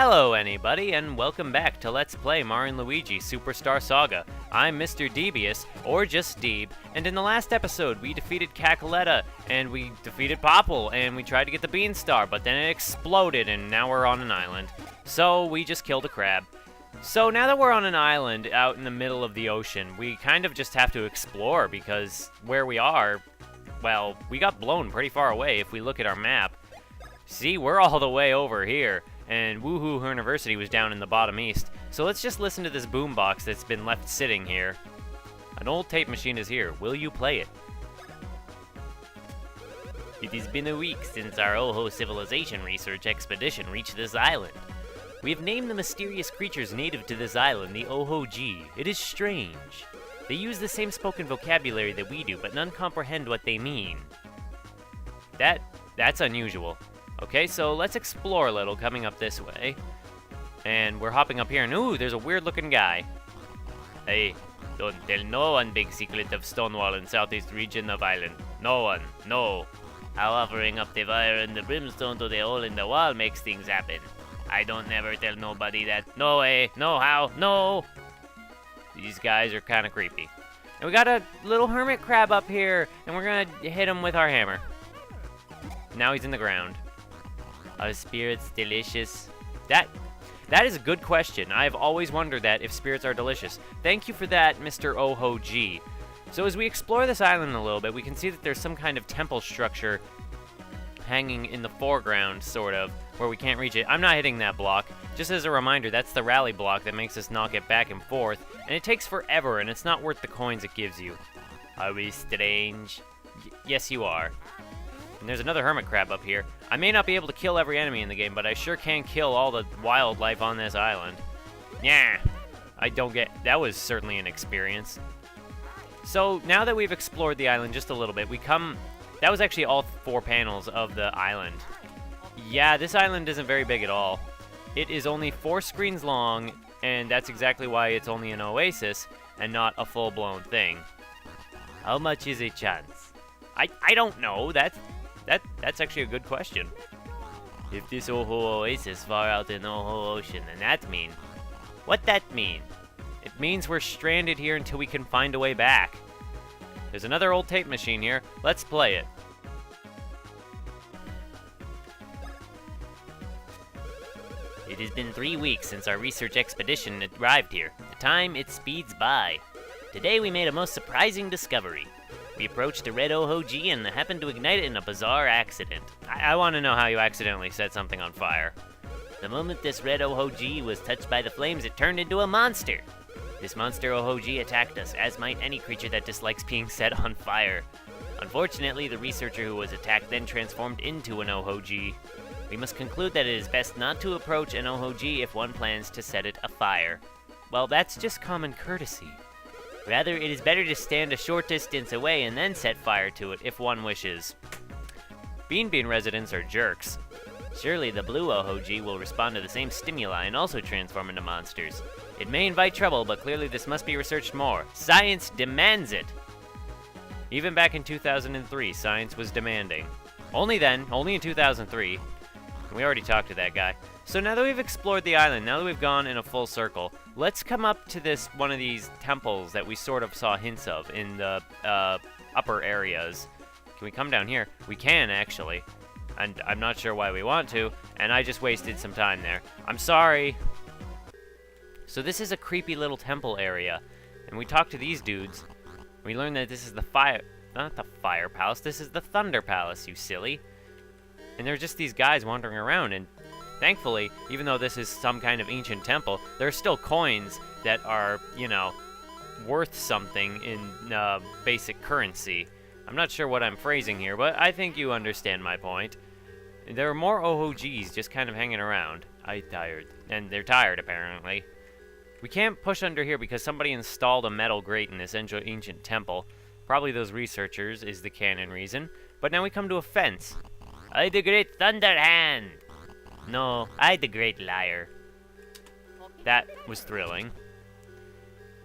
Hello anybody, and welcome back to Let's Play Mario & Luigi Superstar Saga. I'm Mr. Devious, or just Deeb, and in the last episode we defeated Cackletta, and we defeated Popple, and we tried to get the Bean Star, but then it exploded, and now we're on an island. So we just killed a crab. So now that we're on an island out in the middle of the ocean, we kind of just have to explore, because where we are, well, we got blown pretty far away if we look at our map. See, we're all the way over here. And Woohoo University was down in the bottom east. So let's just listen to this boombox that's been left sitting here. An old tape machine is here. Will you play it? It has been a week since our Oho civilization research expedition reached this island. We have named the mysterious creatures native to this island the Oho-G. It is strange. They use the same spoken vocabulary that we do, but none comprehend what they mean. That's unusual. Okay, so let's explore a little coming up this way. And we're hopping up here, and ooh, there's a weird-looking guy. Hey, don't tell no one big secret of Stonewall in southeast region of island. No one, no. How offering up the fire and the brimstone to the hole in the wall makes things happen. I don't never tell nobody that. No way, no how, no. These guys are kind of creepy. And we got a little hermit crab up here, and we're gonna hit him with our hammer. Now he's in the ground. Are spirits delicious? That is a good question. I've always wondered that, if spirits are delicious. Thank you for that, Mr. Oho-G. So as we explore this island a little bit, we can see that there's some kind of temple structure hanging in the foreground, sort of, where we can't reach it. I'm not hitting that block. Just as a reminder, that's the rally block that makes us knock it back and forth, and it takes forever, and it's not worth the coins it gives you. Are we strange? Yes, you are. And there's another hermit crab up here. I may not be able to kill every enemy in the game, but I sure can kill all the wildlife on this island. Yeah, that was certainly an experience. So now that we've explored the island just a little bit, that was actually all 4 panels of the island. Yeah, this island isn't very big at all. It is only 4 screens long, and that's exactly why it's only an oasis and not a full-blown thing. How much is a chance? I don't know. That's actually a good question. If this Oho oasis far out in Oho Ocean, then that mean? What that mean? It means we're stranded here until we can find a way back. There's another old tape machine here. Let's play it. It has been 3 weeks since our research expedition arrived here. The time, it speeds by. Today we made a most surprising discovery. We approached the red Oho-G and happened to ignite it in a bizarre accident. I want to know how you accidentally set something on fire. The moment this red Oho-G was touched by the flames, it turned into a monster. This monster Oho-G attacked us, as might any creature that dislikes being set on fire. Unfortunately, the researcher who was attacked then transformed into an Oho-G. We must conclude that it is best not to approach an Oho-G if one plans to set it afire. Well, that's just common courtesy. Rather, it is better to stand a short distance away and then set fire to it if one wishes. Bean residents are jerks. Surely the blue Oho-G will respond to the same stimuli and also transform into monsters. It may invite trouble, but clearly this must be researched more. Science demands it! Even back in 2003, science was demanding. Only in 2003. We already talked to that guy. So now that we've explored the island, now that we've gone in a full circle, let's come up to one of these temples that we sort of saw hints of in the upper areas. Can we come down here? We can, actually. And I'm not sure why we want to, and I just wasted some time there. I'm sorry. So this is a creepy little temple area, and we talked to these dudes. We learned that this is not the fire palace, this is the thunder palace, you silly. And they're just these guys wandering around, and thankfully, even though this is some kind of ancient temple, there are still coins that are, worth something in basic currency. I'm not sure what I'm phrasing here, but I think you understand my point. There are more Oho-Gs just kind of hanging around. I'm tired. And they're tired, apparently. We can't push under here because somebody installed a metal grate in this ancient temple. Probably those researchers is the canon reason. But now we come to a fence. I the great Thunderhand! No, I the great liar. That was thrilling.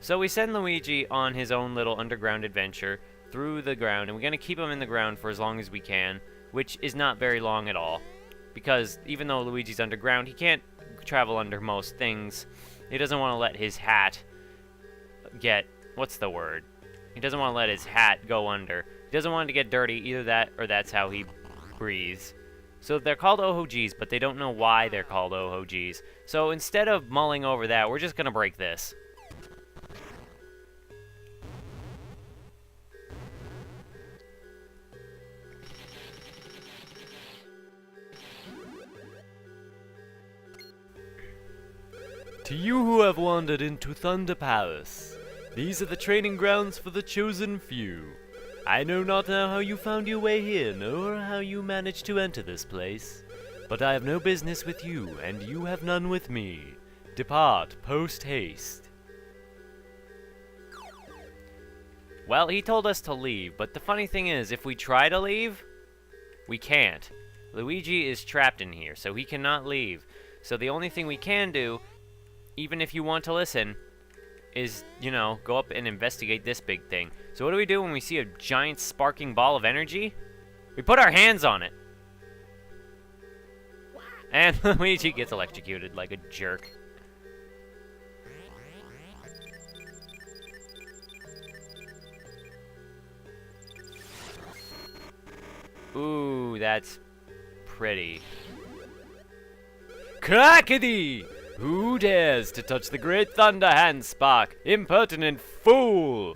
So we send Luigi on his own little underground adventure through the ground, and we're going to keep him in the ground for as long as we can, which is not very long at all. Because even though Luigi's underground, he can't travel under most things. He doesn't want to let his hat get, what's the word? He doesn't want to let his hat go under. He doesn't want it to get dirty, either that or that's how he breathes. So they're called OHGs, but they don't know why they're called OHGs. So instead of mulling over that, we're just going to break this. To you who have wandered into Thunder Palace, these are the training grounds for the chosen few. I know not how you found your way here, nor how you managed to enter this place, but I have no business with you, and you have none with me. Depart post-haste. Well, he told us to leave, but the funny thing is, if we try to leave, we can't. Luigi is trapped in here, so he cannot leave. So the only thing we can do, even if you want to listen, is, you know, go up and investigate this big thing. So what do we do when we see a giant sparking ball of energy? We put our hands on it. And Luigi gets electrocuted like a jerk. Ooh, that's pretty. Crackety! Who dares to touch the great Thunder Hand Spark? Impertinent fool!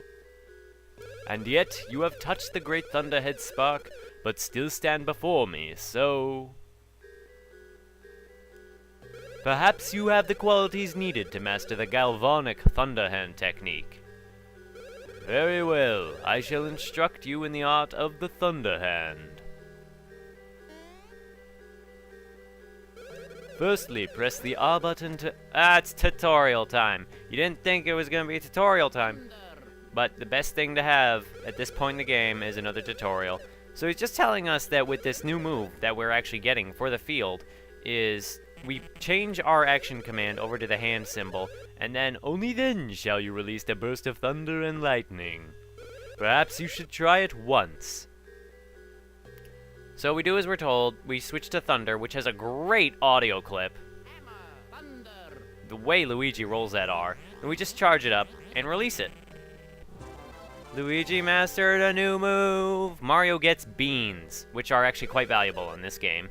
And yet you have touched the great Thunderhead Spark, but still stand before me, so... Perhaps you have the qualities needed to master the Galvanic Thunderhand technique. Very well, I shall instruct you in the art of the Thunderhand. Firstly, press the R button to... it's tutorial time. You didn't think it was going to be tutorial time. But the best thing to have at this point in the game is another tutorial. So he's just telling us that with this new move that we're actually getting for the field is we change our action command over to the hand symbol, and then only then shall you release a burst of thunder and lightning. Perhaps you should try it once. So we do as we're told. We switch to Thunder, which has a great audio clip. The way Luigi rolls that R. And we just charge it up and release it. Luigi mastered a new move. Mario gets beans, which are actually quite valuable in this game.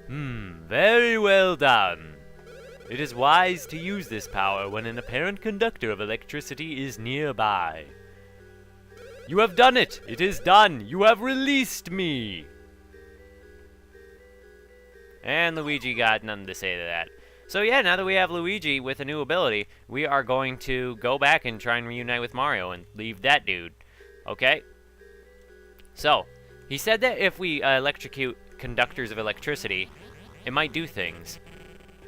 Very well done. It is wise to use this power when an apparent conductor of electricity is nearby. You have done it! It is done! You have released me! And Luigi got nothing to say to that. So yeah, now that we have Luigi with a new ability, we are going to go back and try and reunite with Mario and leave that dude. Okay? So, he said that if we electrocute conductors of electricity, it might do things.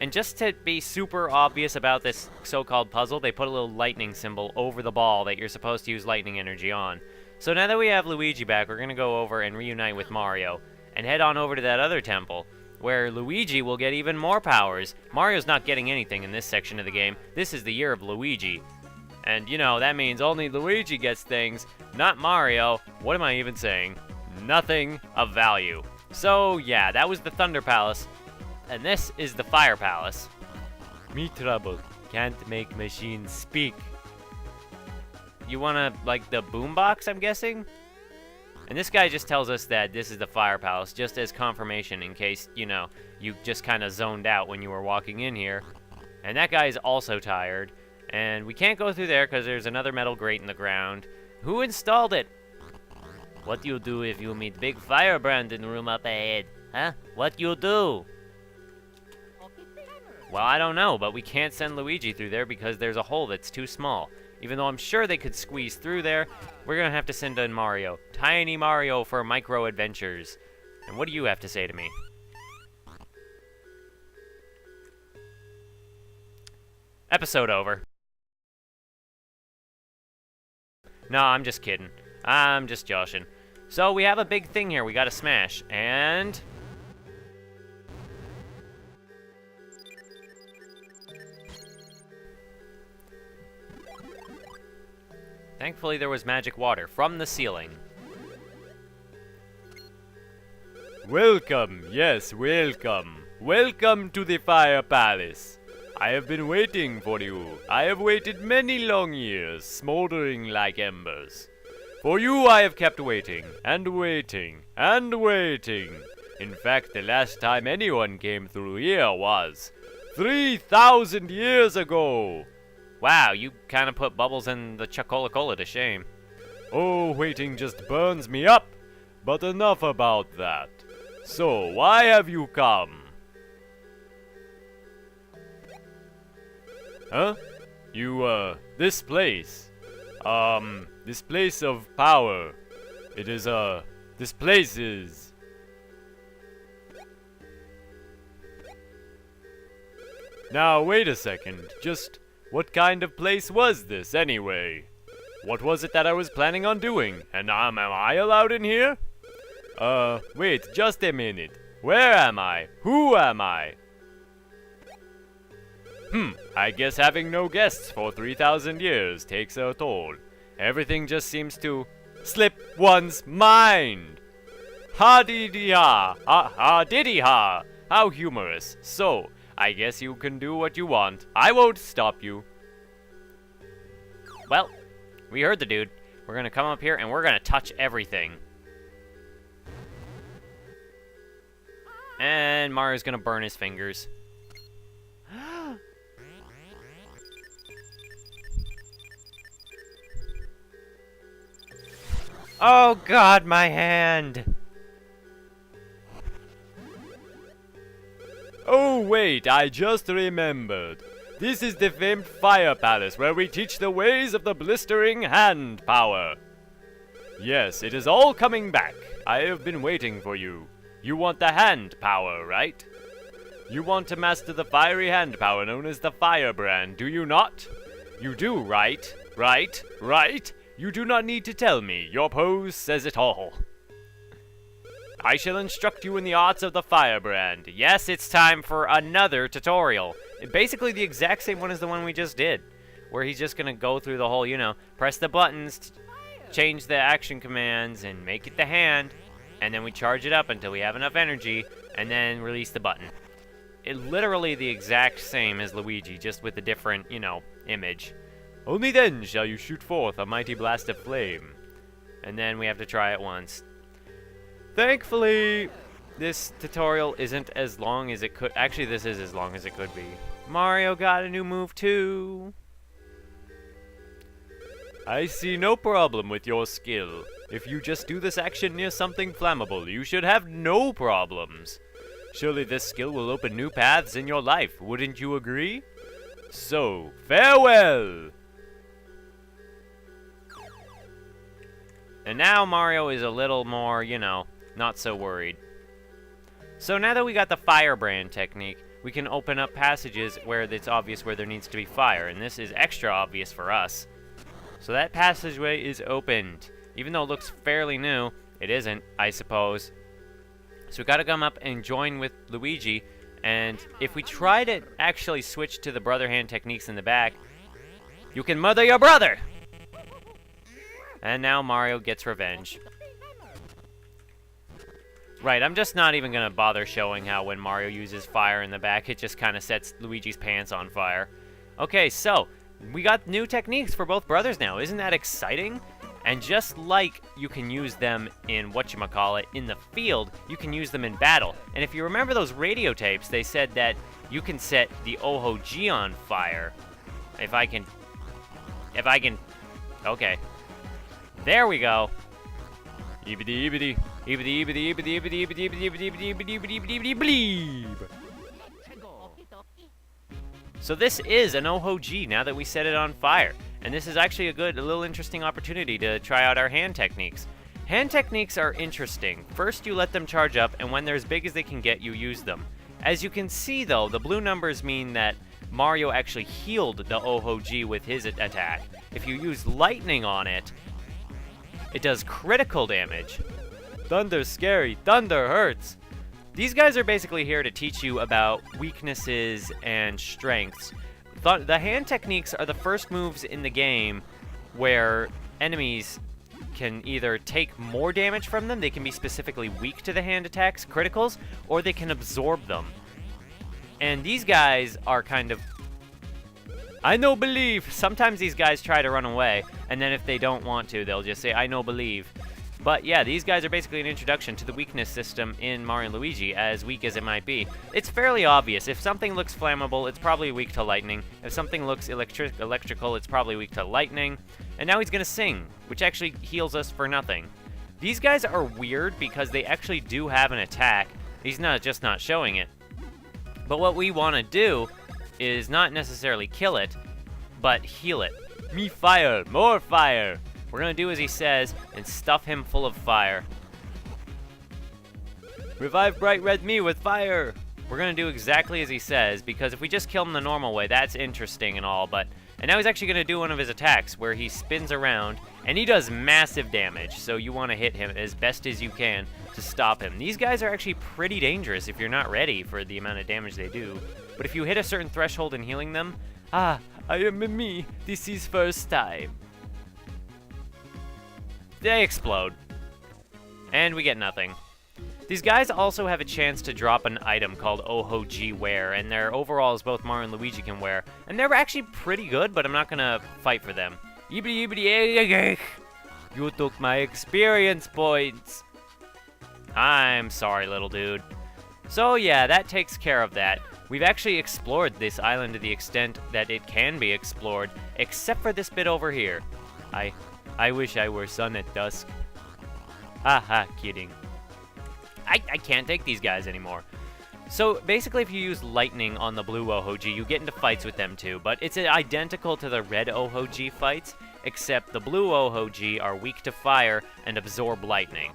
And just to be super obvious about this so-called puzzle, they put a little lightning symbol over the ball that you're supposed to use lightning energy on. So now that we have Luigi back, we're going to go over and reunite with Mario and head on over to that other temple, where Luigi will get even more powers. Mario's not getting anything in this section of the game. This is the year of Luigi. And, you know, that means only Luigi gets things, not Mario. What am I even saying? Nothing of value. So, yeah, that was the Thunder Palace. And this is the Fire Palace. Me trouble. Can't make machines speak. You wanna, like, the boombox, I'm guessing? And this guy just tells us that this is the Fire Palace, just as confirmation in case, you know, you just kind of zoned out when you were walking in here. And that guy is also tired. And we can't go through there because there's another metal grate in the ground. Who installed it? What you do if you meet big firebrand in the room up ahead? Huh? What you do? Well, I don't know, but we can't send Luigi through there because there's a hole that's too small. Even though I'm sure they could squeeze through there, we're going to have to send in Mario. Tiny Mario for micro adventures. And what do you have to say to me? Episode over. No, I'm just kidding. I'm just joshing. So we have a big thing here we gotta smash, and... thankfully there was magic water from the ceiling. Welcome, yes, welcome. Welcome to the Fire Palace. I have been waiting for you. I have waited many long years, smoldering like embers. For you I have kept waiting, and waiting, and waiting. In fact, the last time anyone came through here was 3,000 years ago. Wow, you kind of put Bubbles and the Chocola to shame. Oh, waiting just burns me up. But enough about that. So, why have you come? Huh? This place. This place of power. It is, this place is... Now, wait a second. Just, what kind of place was this, anyway? What was it that I was planning on doing? And am I allowed in here? Wait, just a minute. Where am I? Who am I? I guess having no guests for 3,000 years takes a toll. Everything just seems to slip one's mind. Ha-dee-dee-ha. Ha-diddy-ha. How humorous. So, I guess you can do what you want. I won't stop you. Well, we heard the dude. We're gonna come up here and we're gonna touch everything. And Mario's gonna burn his fingers. Oh god, my hand! Oh wait, I just remembered. This is the famed Fire Palace where we teach the ways of the blistering hand power. Yes, it is all coming back. I have been waiting for you. You want the hand power, right? You want to master the fiery hand power known as the Firebrand, do you not? You do, right? Right? Right? You do not need to tell me. Your pose says it all. I shall instruct you in the arts of the Firebrand. Yes, it's time for another tutorial. Basically the exact same one as the one we just did. Where he's just gonna go through the whole, press the buttons, change the action commands, and make it the hand. And then we charge it up until we have enough energy, and then release the button. It literally the exact same as Luigi, just with a different, image. Only then shall you shoot forth a mighty blast of flame. And then we have to try it once. Thankfully, this tutorial isn't as long as it could. Actually, this is as long as it could be. Mario got a new move too. I see no problem with your skill. If you just do this action near something flammable, you should have no problems. Surely this skill will open new paths in your life, wouldn't you agree? So, farewell! And now Mario is a little more, not so worried. So now that we got the Firebrand technique, we can open up passages where it's obvious where there needs to be fire, and this is extra obvious for us. So that passageway is opened. Even though it looks fairly new, it isn't, I suppose. So we gotta come up and join with Luigi, and if we try to actually switch to the brother hand techniques in the back, you can mother your brother! And now Mario gets revenge. Right, I'm just not even gonna bother showing how when Mario uses fire in the back, it just kind of sets Luigi's pants on fire. Okay, so, we got new techniques for both brothers now. Isn't that exciting? And just like you can use them in whatchamacallit, in the field, you can use them in battle. And if you remember those radio tapes, they said that you can set the OHG on fire. If I can, okay. There we go. Eebity eebity. Eebity eebity eebity eebity eebity eebity eebity eebity eebity eebity bleep. So this is an OHG now that we set it on fire. And this is actually a little interesting opportunity to try out our hand techniques. Hand techniques are interesting. First you let them charge up, and when they're as big as they can get, you use them. As you can see though, the blue numbers mean that Mario actually healed the OHG with his attack. If you use lightning on it, it does critical damage. Thunder's scary. Thunder hurts. These guys are basically here to teach you about weaknesses and strengths. The hand techniques are the first moves in the game where enemies can either take more damage from them, they can be specifically weak to the hand attacks, criticals, or they can absorb them. And these guys are kind of... I no believe! Sometimes these guys try to run away, and then if they don't want to, they'll just say, I no believe. But yeah, these guys are basically an introduction to the weakness system in Mario & Luigi, as weak as it might be. It's fairly obvious. If something looks flammable, it's probably weak to lightning. If something looks electrical, it's probably weak to lightning. And now he's gonna sing, which actually heals us for nothing. These guys are weird because they actually do have an attack. He's just not showing it. But what we want to do is not necessarily kill it, but heal it. Me fire, more fire! We're gonna do as he says and stuff him full of fire. Revive bright red me with fire! We're gonna do exactly as he says, because if we just kill him the normal way, that's interesting and all, but... And now he's actually gonna do one of his attacks, where he spins around, and he does massive damage, so you want to hit him as best as you can to stop him. These guys are actually pretty dangerous if you're not ready for the amount of damage they do. But if you hit a certain threshold in healing them, I am me, this is first time. They explode. And we get nothing. These guys also have a chance to drop an item called Oho-G Wear, and their overalls both Mario and Luigi can wear. And they're actually pretty good, but I'm not gonna fight for them. You took my experience points. I'm sorry, little dude. So yeah, that takes care of that. We've actually explored this island to the extent that it can be explored, except for this bit over here. I wish I were sun at dusk. Haha, kidding. I can't take these guys anymore. So basically if you use lightning on the blue Oho-G, you get into fights with them too, but it's identical to the red Oho-G fights, except the blue Oho-G are weak to fire and absorb lightning.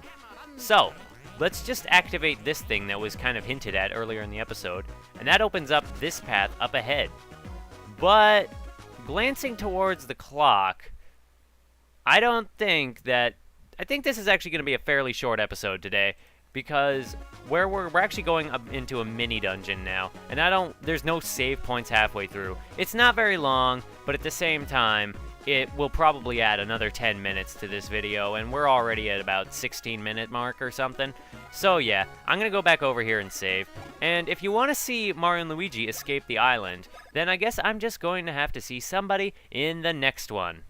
So, let's just activate this thing that was kind of hinted at earlier in the episode, and that opens up this path up ahead. But, glancing towards the clock, I think this is actually going to be a fairly short episode today, because we're actually going up into a mini dungeon now, and there's no save points halfway through. It's not very long, but at the same time, it will probably add another 10 minutes to this video, and we're already at about 16-minute mark or something. So yeah, I'm gonna go back over here and save. And if you want to see Mario and Luigi escape the island, then I guess I'm just going to have to see somebody in the next one.